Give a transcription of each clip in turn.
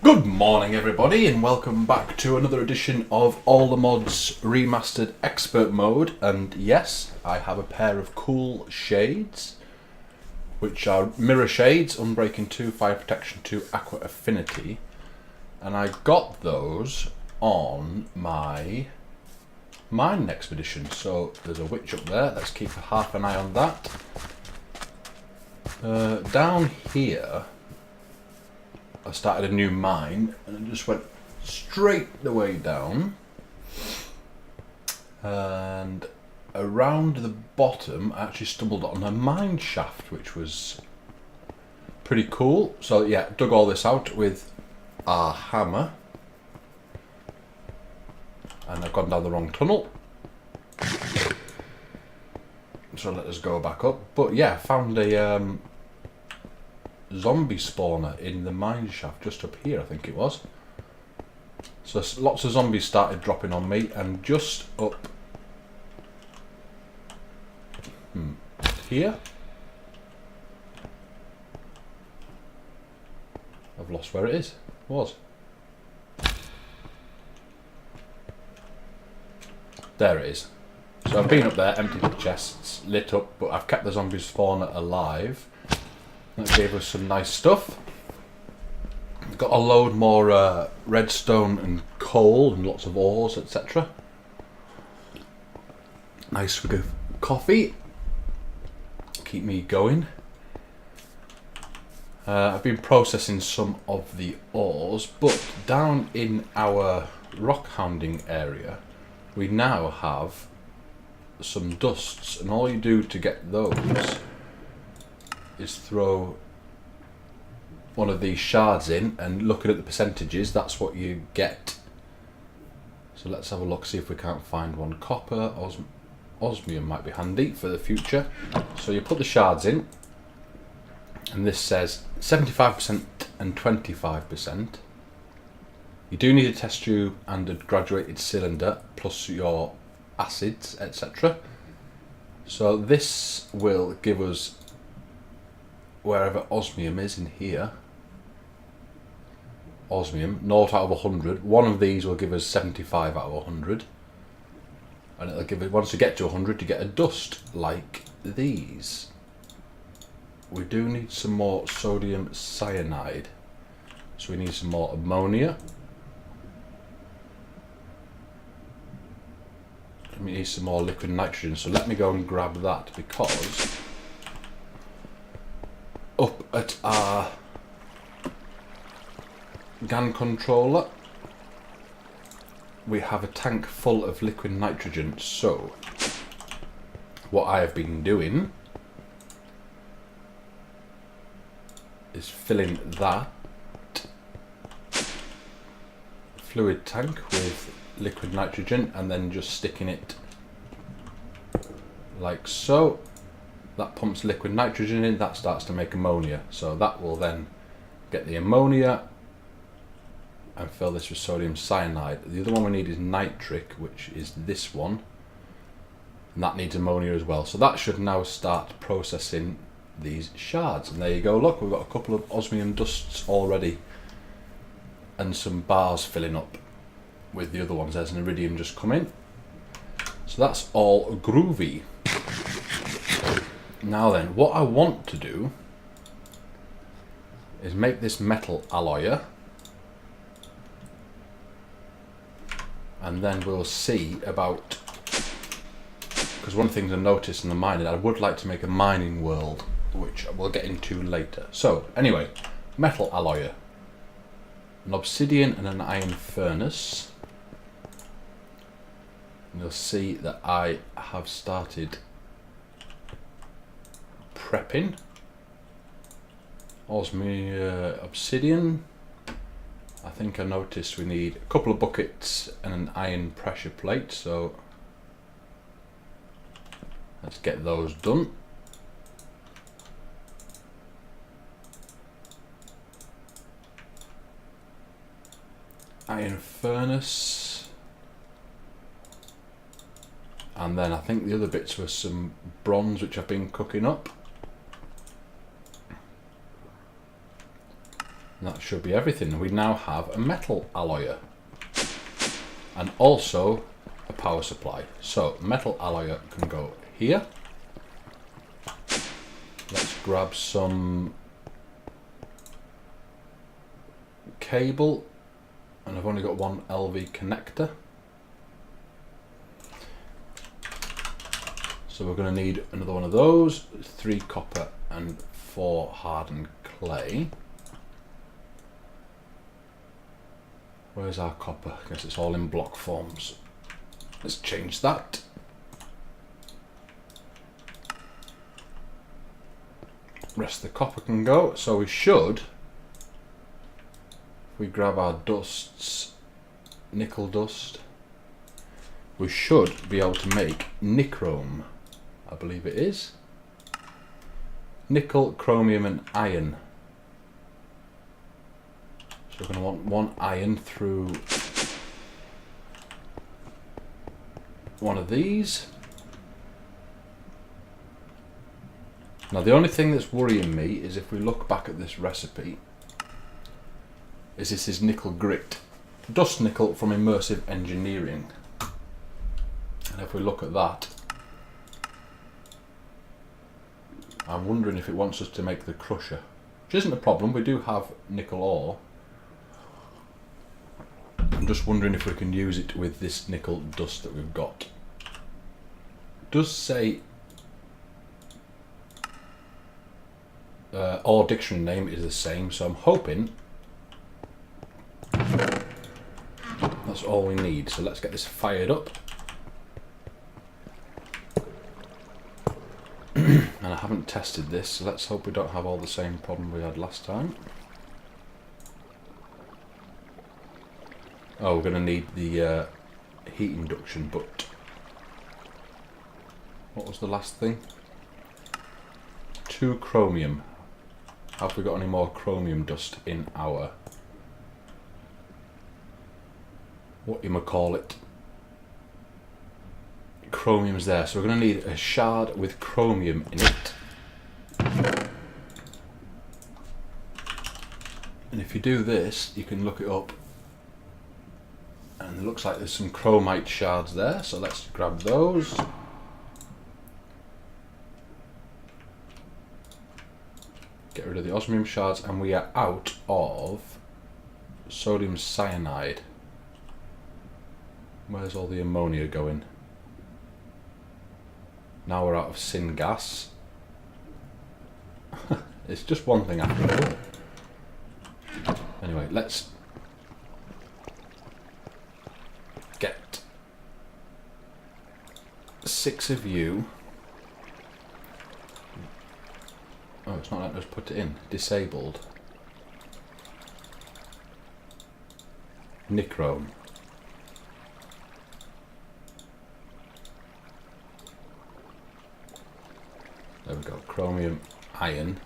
Good morning everybody and welcome back to another edition of All the Mods Remastered Expert Mode. And yes, I have a pair of cool shades, which are mirror shades, Unbreaking 2, Fire Protection 2, Aqua Affinity. And I got those on my mining expedition. So there's a witch up there, let's keep half an eye on that. Down here I started a new mine and I just went straight the way down, and around the bottom I actually stumbled on a mine shaft, which was pretty cool. So yeah, dug all this out with our hammer, and I've gone down the wrong tunnel, so let us go back up. But yeah, found a zombie spawner in the mine shaft just up here, I think it was. So lots of zombies started dropping on me, and just up here I've lost where it is. There it is. So I've been up there, emptied the chests, lit up, but I've kept the zombie spawner alive. That gave us some nice stuff. Got a load more redstone and coal and lots of ores, etc. Nice swig of coffee. Keep me going. I've been processing some of the ores, but down in our rock hounding area we now have some dusts, and all you do to get those is throw one of these shards in, and looking at the percentages, that's what you get. So let's have a look, see if we can't find one. Copper, osmium might be handy for the future. So you put the shards in, and this says 75% and 25%. You do need a test tube and a graduated cylinder, plus your acids, etc. So this will give us wherever osmium is in here. Osmium, 0 out of 100. One of these will give us 75 out of 100. And it'll give it, once you get to 100, you get a dust like these. We do need some more sodium cyanide. So we need some more ammonia. And we need some more liquid nitrogen. So let me go and grab that, because up at our GAN controller we have a tank full of liquid nitrogen. So what I have been doing is filling that fluid tank with liquid nitrogen and then just sticking it like so. That pumps liquid nitrogen in, that starts to make ammonia. So that will then get the ammonia and fill this with sodium cyanide. The other one we need is nitric, which is this one. And that needs ammonia as well. So that should now start processing these shards. And there you go, look, we've got a couple of osmium dusts already. And some bars filling up with the other ones. There's an iridium just come in. So that's all groovy. Now then, what I want to do is make this metal alloyer, and then we'll see about, because one of the things I noticed in the mining, I would like to make a mining world, which we'll get into later. So anyway, metal alloyer, an obsidian and an iron furnace, and you'll see that I have started prepping. Obsidian, I think I noticed we need a couple of buckets and an iron pressure plate, so let's get those done. Iron furnace, and then I think the other bits were some bronze which I've been cooking up. And that should be everything. We now have a metal alloyer and also a power supply. So metal alloyer can go here. Let's grab some cable, and I've only got one LV connector. So we're going to need another one of those, 3 copper and 4 hardened clay. Where's our copper? I guess it's all in block forms. Let's change that. Rest of the copper can go. So we should, if we grab our dusts, nickel dust, we should be able to make nichrome, I believe it is. Nickel, chromium and iron. So we're going to want 1 iron through one of these. Now the only thing that's worrying me is if we look back at this recipe, is this is nickel grit. Dust nickel from immersive engineering. And if we look at that, I'm wondering if it wants us to make the crusher. Which isn't a problem, we do have nickel ore. I'm just wondering if we can use it with this nickel dust that we've got. It does say ore dictionary name is the same, so I'm hoping that's all we need. So let's get this fired up. And I haven't tested this, so let's hope we don't have all the same problem we had last time. Oh, we're going to need the heat induction, but what was the last thing? 2 chromium. Have we got any more chromium dust in our, what you might call it? Chromium's there, so we're going to need a shard with chromium in it. And if you do this, you can look it up, and it looks like there's some chromite shards there, so let's grab those. Get rid of the osmium shards, and we are out of sodium cyanide. Where's all the ammonia going? Now we're out of syngas. It's just one thing after another. Anyway, let's get 6 of you. Oh, it's not letting us put it in. Disabled. Nichrome. There we go. Chromium, iron.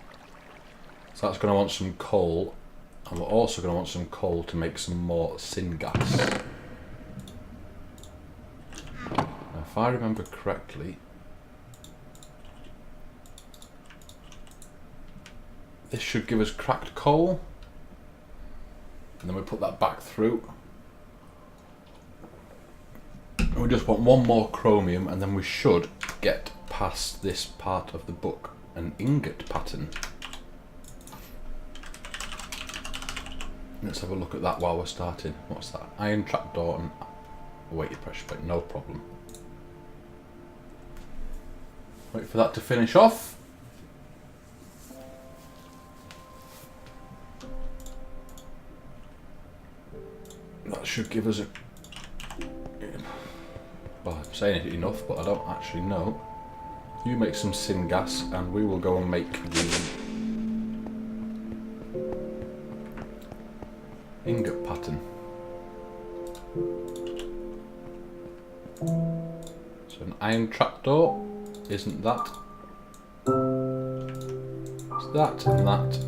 So that's going to want some coal. And we're also going to want some coal to make some more syngas. Now, if I remember correctly, this should give us cracked coal. And then we put that back through. And we just want 1 more chromium, and then we should get past this part of the book, an ingot pattern. Let's have a look at that while we're starting. What's that? Iron trapdoor and weighted pressure plate, no problem. Wait for that to finish off. That should give us a... Well, I'm saying it enough, but I don't actually know. You make some syngas, and we will go and make the ingot pattern. So an iron trapdoor, isn't that? It's that and that.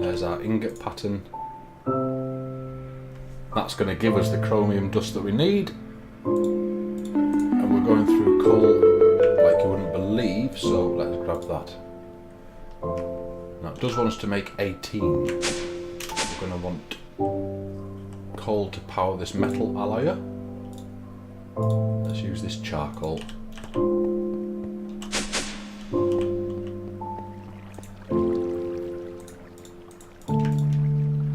There's our ingot pattern. That's going to give us the chromium dust that we need. And we're going through coal like you wouldn't believe, so let's grab that. Now it does want us to make 18. We're going to want coal to power this metal alloyer. Let's use this charcoal.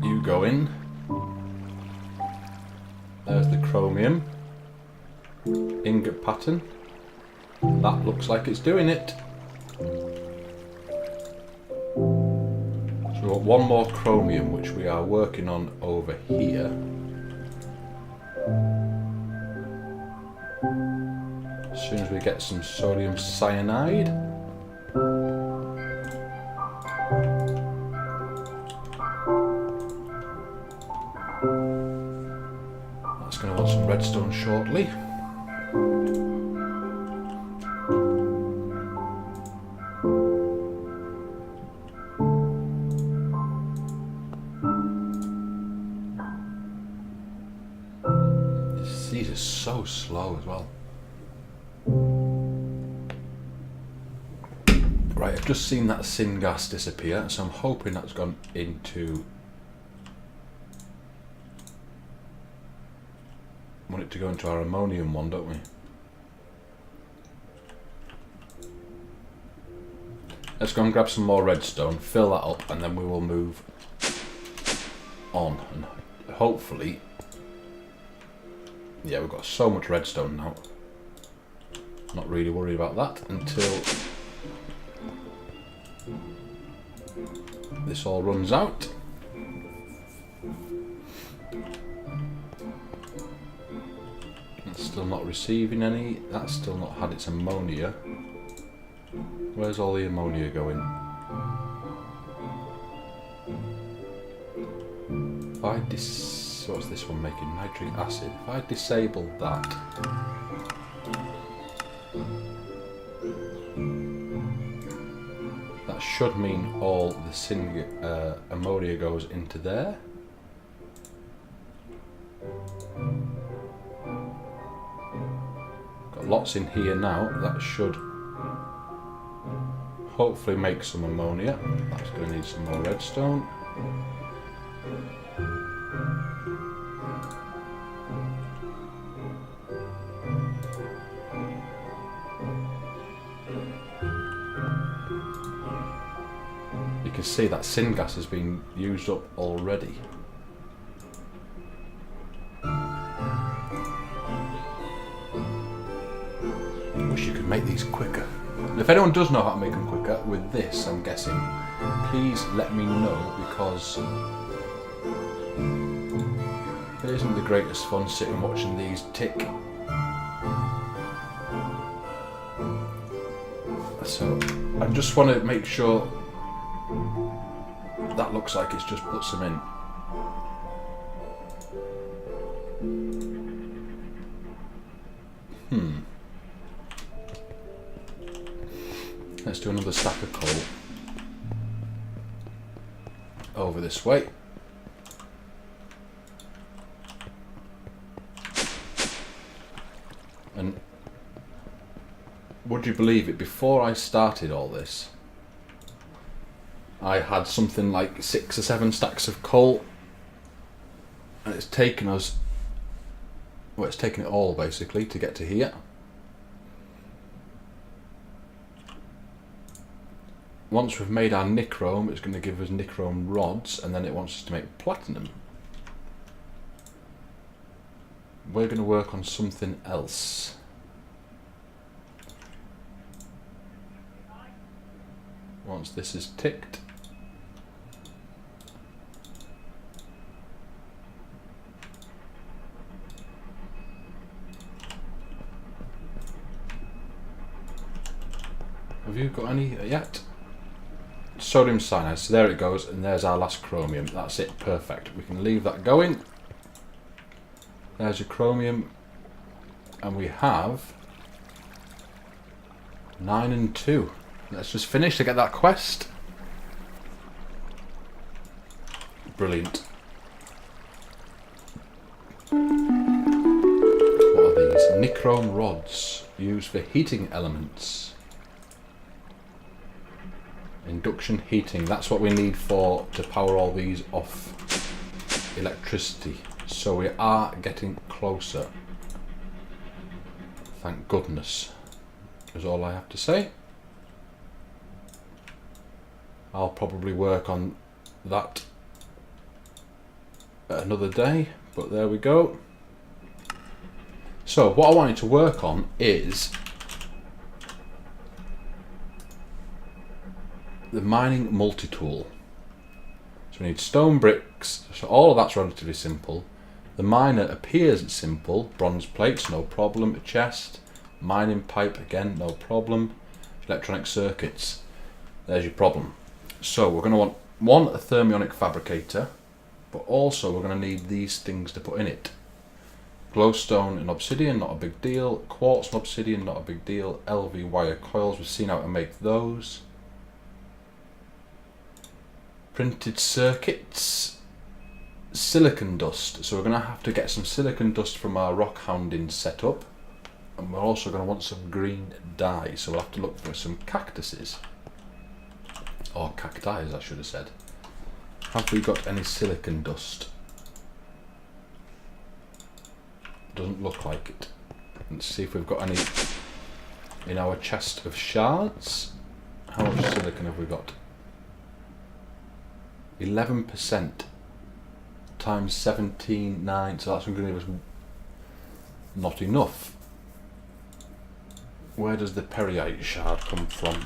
You go in. There's the chromium ingot pattern. That looks like it's doing it. So we've got one more chromium which we are working on over here. As soon as we get some sodium cyanide. That's going to want some redstone shortly. These are so slow as well. Right, I've just seen that syngas disappear, so I'm hoping that's gone into... I want it to go into our ammonium one, don't we? Let's go and grab some more redstone, fill that up, and then we will move on. And hopefully... Yeah, we've got so much redstone now. Not really worried about that until this all runs out. It's still not receiving any. That's still not had its ammonia. Where's all the ammonia going? If I what's this one making? Nitric acid. If I disable that, that should mean all the ammonia goes into there. Got lots in here now. That should hopefully make some ammonia. That's going to need some more redstone. You can see that syngas has been used up already. Wish you could make these quicker. And if anyone does know how to make them quicker with this, I'm guessing, please let me know, because it isn't the greatest fun sitting watching these tick. So I just want to make sure that looks like it's just put some in. Let's do another stack of coal over this way. And would you believe it, before I started all this, I had something like 6 or 7 stacks of coal, and it's taken us, well, it's taken it all basically to get to here. Once we've made our nichrome, it's going to give us nichrome rods, and then it wants us to make platinum. We're going to work on something else. Once this is ticked, have you got any yet? Sodium cyanide, so there it goes, and there's our last chromium. That's it, perfect. We can leave that going. There's your chromium, and we have 9 and 2. Let's just finish to get that quest. Brilliant. What are these? Nichrome rods used for heating elements. induction heating. That's what we need to power all these off electricity. So we are getting closer. Thank goodness, is all I have to say. I'll probably work on that another day, but there we go. So what I wanted to work on is the mining multi-tool. So we need stone bricks, so all of that's relatively simple. The miner appears simple, bronze plates, no problem, a chest, mining pipe, again, no problem, electronic circuits, there's your problem. So we're going to want one, a thermionic fabricator, but also we're going to need these things to put in it. Glowstone and obsidian, not a big deal. Quartz and obsidian, not a big deal. LV wire coils, we've seen how to make those. Printed circuits. Silicon dust. So we're going to have to get some silicon dust from our rock hounding setup. And we're also going to want some green dye. So we'll have to look for some cactuses. Or cacti, as I should have said. Have we got any silicon dust? Doesn't look like it. Let's see if we've got any in our chest of shards. How much silicon have we got? 11% times 17.9, so that's going to give us not enough. Where does the periite shard come from?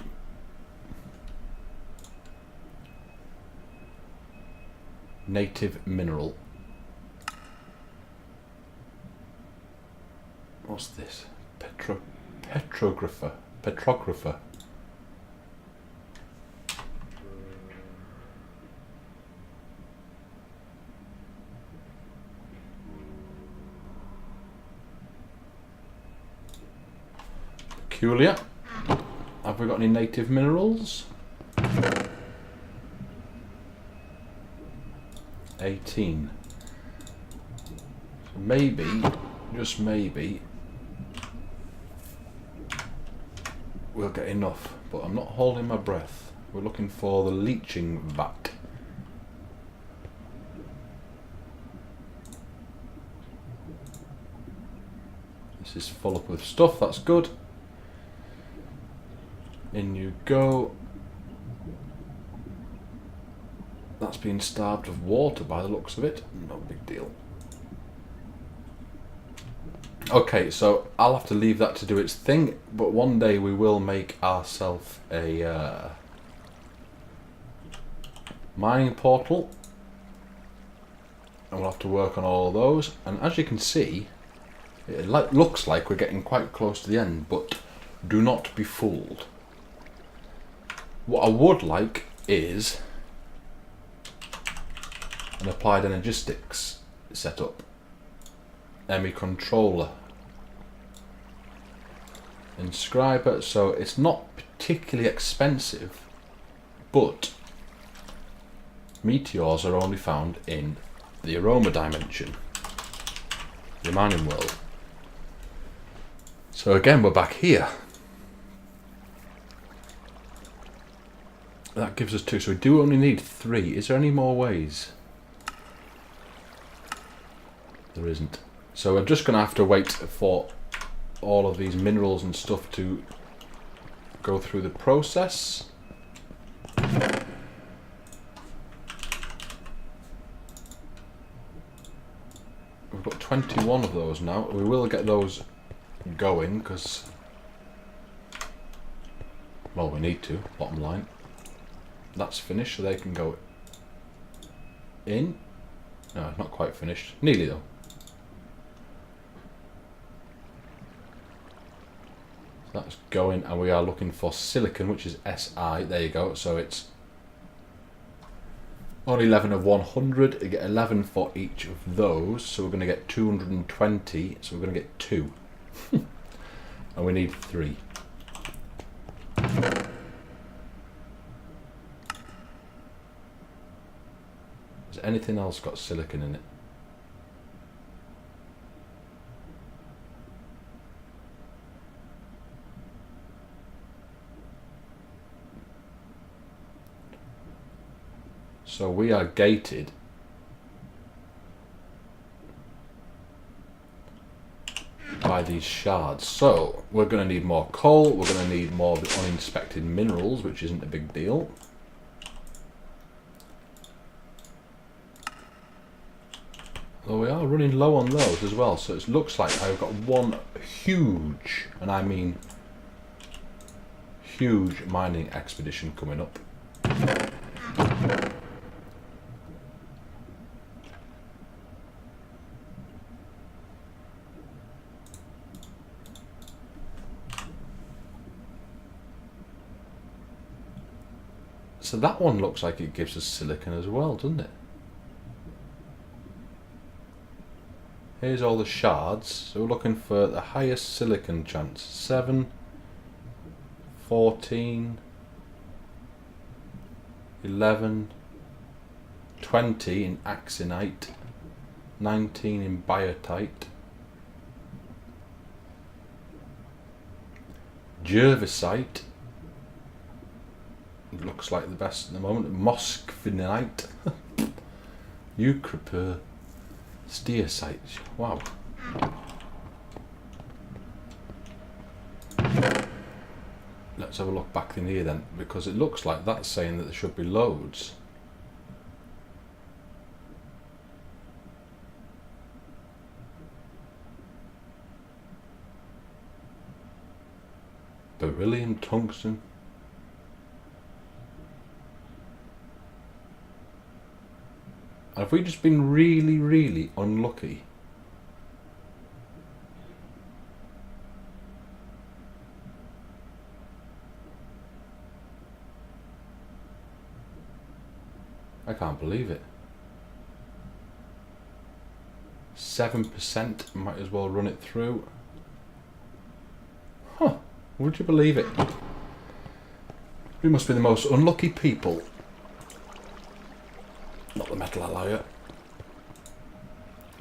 Native mineral. What's this? Petrographer. Peculiar. Have we got any native minerals? 18. So maybe, just maybe, we'll get enough, but I'm not holding my breath. We're looking for the leaching vat. This is full up with stuff, that's good. In you go. That's been starved of water by the looks of it. No big deal. Okay, so I'll have to leave that to do its thing, but one day we will make ourselves a mining portal, and we'll have to work on all of those. And as you can see, it looks like we're getting quite close to the end, but do not be fooled. What I would like is an applied energistics setup. ME controller. Inscriber, so it's not particularly expensive, but meteors are only found in the aroma dimension, the mining world. So again, we're back here. That gives us 2, so we do only need 3. Is there any more ways? There isn't. So we're just going to have to wait for all of these minerals and stuff to go through the process. We've got 21 of those now. We will get those going because, well, we need to, bottom line. That's finished, so they can go in. No, not quite finished. Nearly though. So that's going, and we are looking for silicon, which is Si. There you go. So it's only 11 of 100. You get 11 for each of those. So we're going to get 220. So we're going to get 2. And we need 3. Has anything else got silicon in it? So we are gated by these shards. So we're going to need more coal, we're going to need more of the uninspected minerals, which isn't a big deal. Though we are running low on those as well, so it looks like I've got one huge, and I mean huge, mining expedition coming up. So that one looks like it gives us silicon as well, doesn't it? Here's all the shards. So we're looking for the highest silicon chance. 7, 14, 11, 20 in axinite, 19 in biotite, jervisite, looks like the best at the moment, moschfinite, eucrepeur, stearsite. Wow. Let's have a look back in here then, because it looks like that's saying that there should be loads. Beryllium, tungsten. Have we just been really, really unlucky? I can't believe it. 7%, might as well run it through. Huh, would you believe it? We must be the most unlucky people. Not the metal alloyer.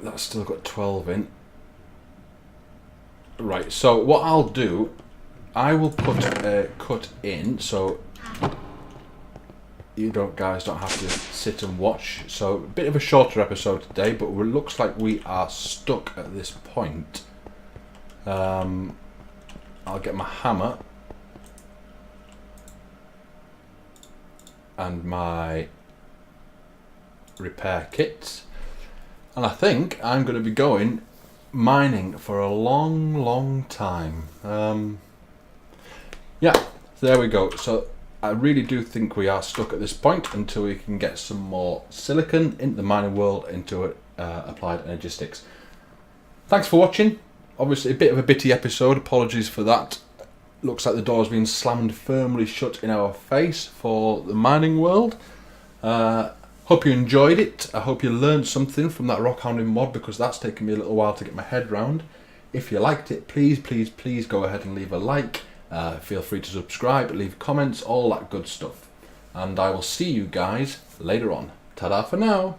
That's still got 12 in. Right, so what I'll do, I will put a cut in so you guys don't have to sit and watch. So a bit of a shorter episode today, but it looks like we are stuck at this point. I'll get my hammer and my repair kits, and I think I'm going to be going mining for a long time. Yeah, so there we go. So I really do think we are stuck at this point until we can get some more silicon into the mining world, into applied energistics. Thanks for watching. Obviously a bit of a bitty episode, apologies for that. Looks like the door's been slammed firmly shut in our face for the mining world. Hope you enjoyed it. I hope you learned something from that rock hounding mod, because that's taken me a little while to get my head round. If you liked it, please go ahead and leave a like. Feel free to subscribe, leave comments, all that good stuff. And I will see you guys later on. Ta-da for now.